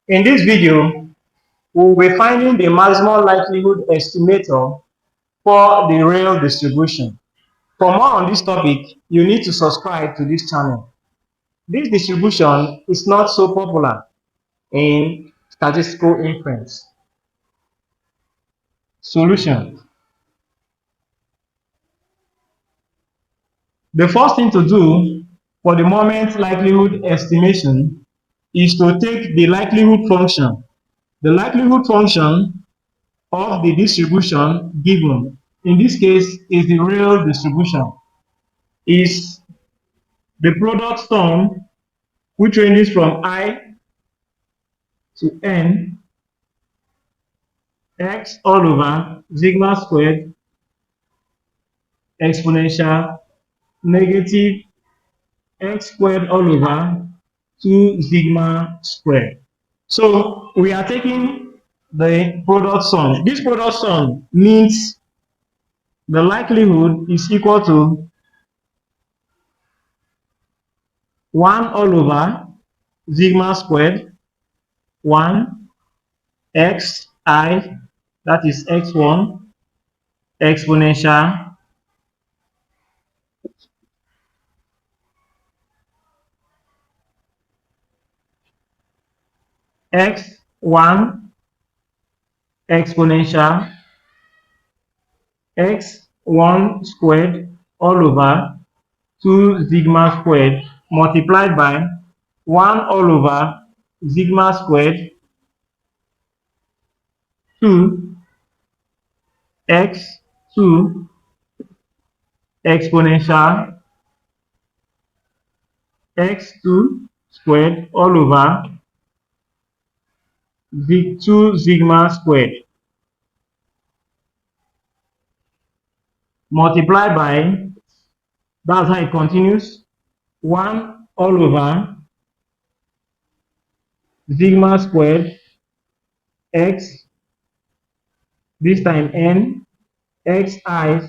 In this video, we will be finding the maximum likelihood estimator for the Rayleigh distribution. For more on this topic, you need to subscribe to this channel. This distribution is not so popular in statistical inference. Solution. The first thing to do for the moment likelihood estimation is to take the likelihood function. The likelihood function of the distribution given, in this case, is the Rayleigh distribution, is the product sum which ranges from I to n x all over sigma squared exponential negative x squared all over 2 sigma squared. So we are taking the product sum. This product sum means the likelihood is equal to 1 all over sigma squared 1 x I, that is x1 exponential x1 exponential x1 squared all over 2 sigma squared multiplied by 1 all over sigma squared 2 x2 exponential x2 squared all over 2 sigma squared multiplied by, that's how it continues, 1 all over sigma squared x, this time n, xi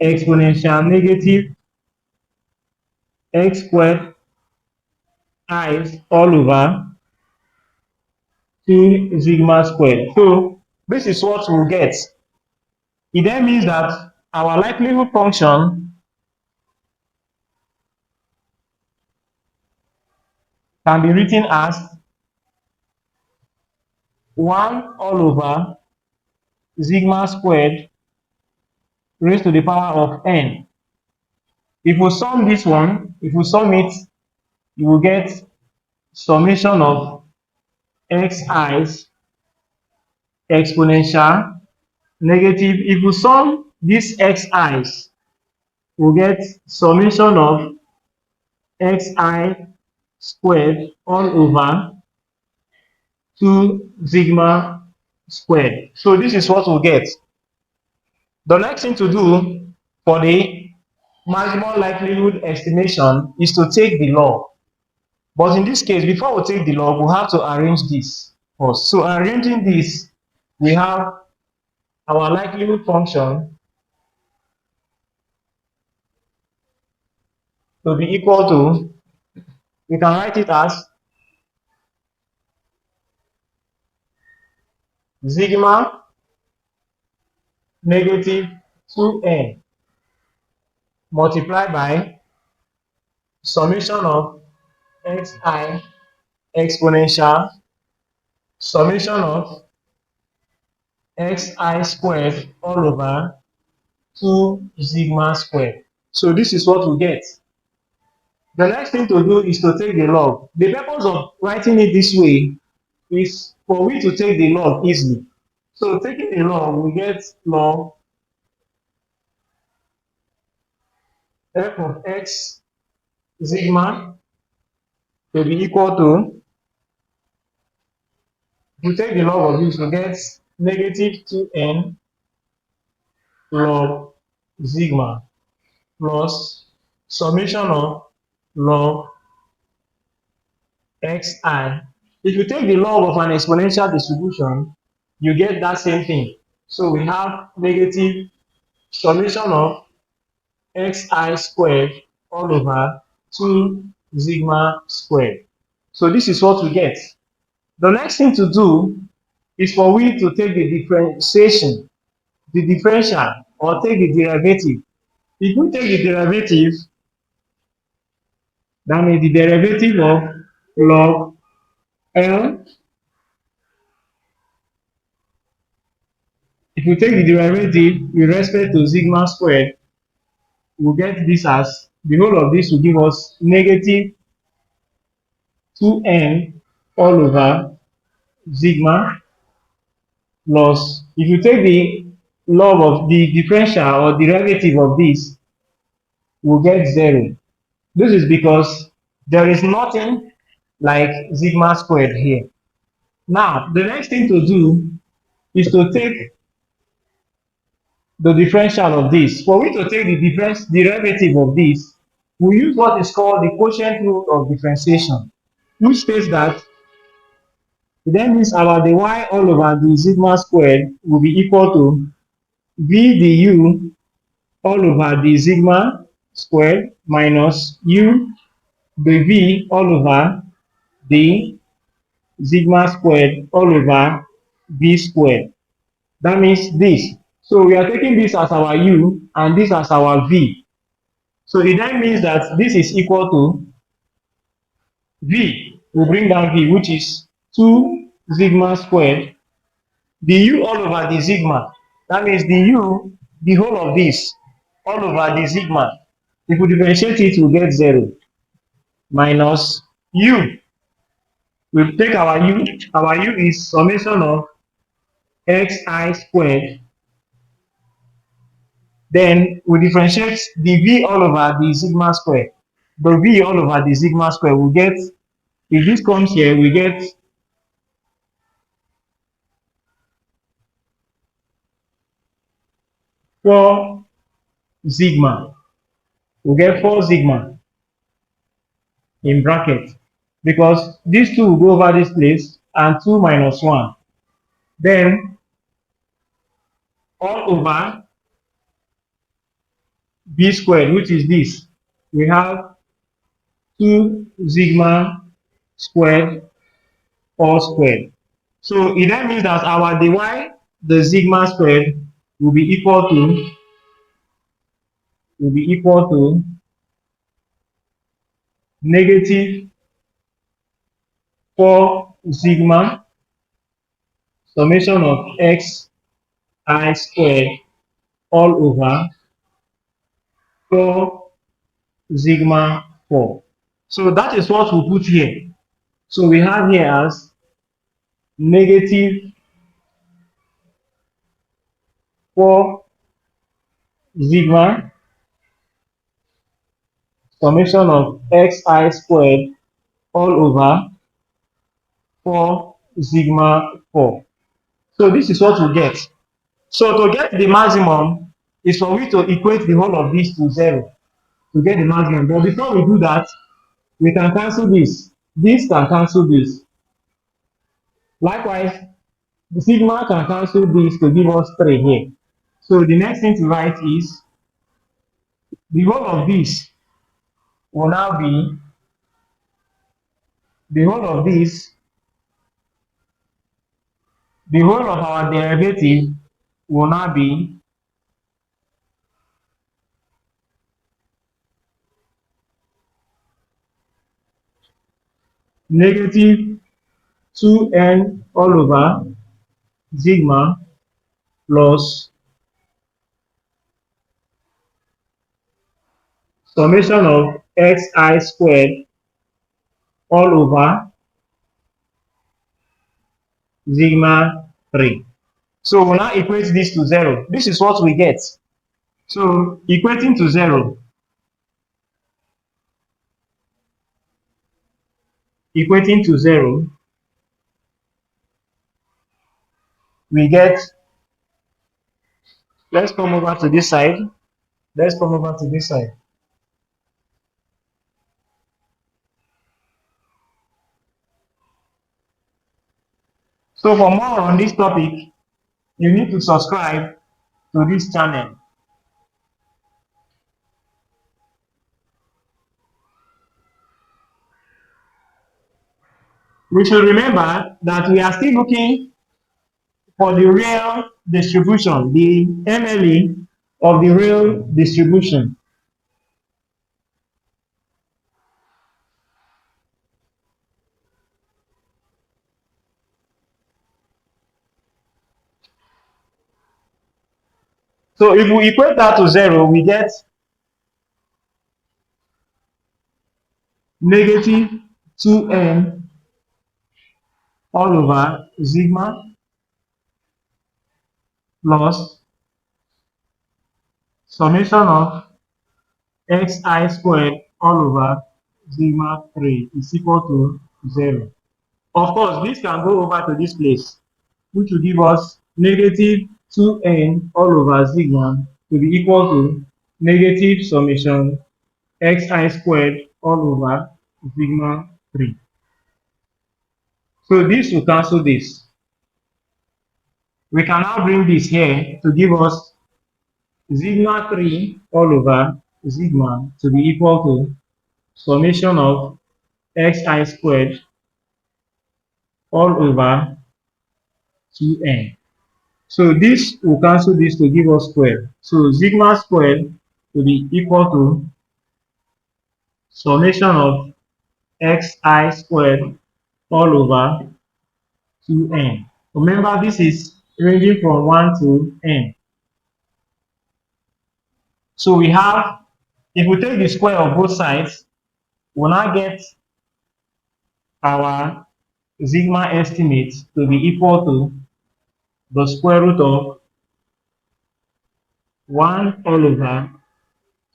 exponential negative x squared I all over 2 sigma squared. So this is what we'll get. It then means that our likelihood function can be written as 1 all over sigma squared raised to the power of n. If we sum this one, if we sum it, you will get summation of xi's exponential negative. If we sum these xi's, we'll get summation of xi squared all over 2 sigma squared. So this is what we'll get. The next thing to do for the maximum likelihood estimation is to take the log. But in this case, before we take the log, we'll have to arrange this first. So arranging this, we have our likelihood function to be equal to, we can write it as sigma negative 2n multiplied by summation of xi exponential summation of xi squared all over 2 sigma squared. So this is what we get. The next thing to do is to take the log. The purpose of writing it this way is for we to take the log easily. So taking the log, we get log f of x sigma to be equal to, if we take the log of this, we get negative 2n log sigma plus summation of log xi. If you take the log of an exponential distribution, you get that same thing. So we have negative summation of xi squared all over 2 sigma squared. So this is what we get. The next thing to do is for we to take the differentiation, the differential, or take the derivative. If we take the derivative, that means the derivative of log L. If we take the derivative with respect to sigma squared, we'll get this as, the whole of this will give us negative 2n all over sigma plus, if you take the log of the differential or derivative of this, we'll get 0. This is because there is nothing like sigma squared here. Now, the next thing to do is to take the differential of this. For we to take the derivative of this, we use what is called the quotient rule of differentiation, which states that it then means our dy all over the sigma squared will be equal to v du all over the sigma squared minus u dv all over the sigma squared all over v squared. That means this. So we are taking this as our u and this as our v. So it then means that this is equal to v. We bring down v, which is 2 sigma squared, the u all over the sigma. That means the u, the whole of this, all over the sigma. If we differentiate it, we get 0. Minus u. We take our u. Our u is summation of xi squared. Then we differentiate the v all over the sigma square. The v all over the sigma square, we get, if this comes here, we get 4 sigma. We get 4 sigma in bracket, because these two will go over this place and 2 minus 1. Then all over b squared, which is this. We have 2 sigma squared all squared. So it then means that our dy, the sigma squared, will be equal to negative 4 sigma summation of x I squared all over 4 sigma 4. So that is what we put here. So we have here as negative 4 sigma summation of xi squared all over 4 sigma 4. So this is what we get. So to get the maximum is for we to equate the whole of this to 0 to get the maximum. But before we do that, we can cancel this. This can cancel this. Likewise, the sigma can cancel this to give us 3 here. So the next thing to write is the whole of this will now be, the whole of this, the whole of our derivative will now be negative 2n all over sigma plus summation of xi squared all over sigma 3. So we'll now equate this to 0. This is what we get. So equating to 0, we get, let's come over to this side. Let's come over to this side. So for more on this topic, you need to subscribe to this channel. We should remember that we are still looking for the real distribution, the MLE of the real distribution. So if we equate that to 0, we get negative 2n all over sigma plus summation of xi squared all over sigma 3 is equal to 0. Of course, this can go over to this place, which will give us negative 2n all over sigma to be equal to negative summation xi squared all over sigma 3. So this will cancel this. We can now bring this here to give us sigma 3 all over sigma to be equal to summation of xi squared all over 2n. So this will cancel this to give us square. So sigma squared will be equal to summation of xi squared all over 2n. Remember, this is ranging from 1 to n. So we have, if we take the square of both sides, we'll now get our sigma estimate to be equal to the square root of 1 all over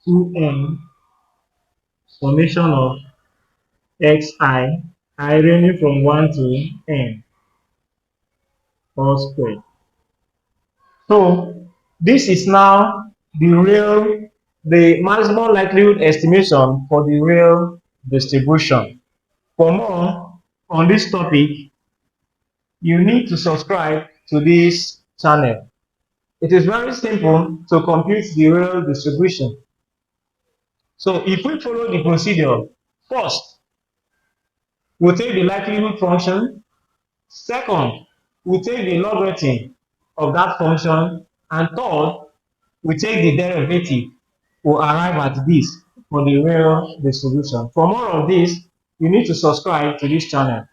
2n summation of xi, I ranging from 1 to n, all squared. So this is now the maximum likelihood estimation for the real distribution. For more on this topic, you need to subscribe to this channel. It is very simple to compute the real distribution. So if we follow the procedure, first, we'll take the likelihood function. Second, we take the logarithm of that function. And third, we take the derivative to arrive at this for the real distribution. For more of this, you need to subscribe to this channel.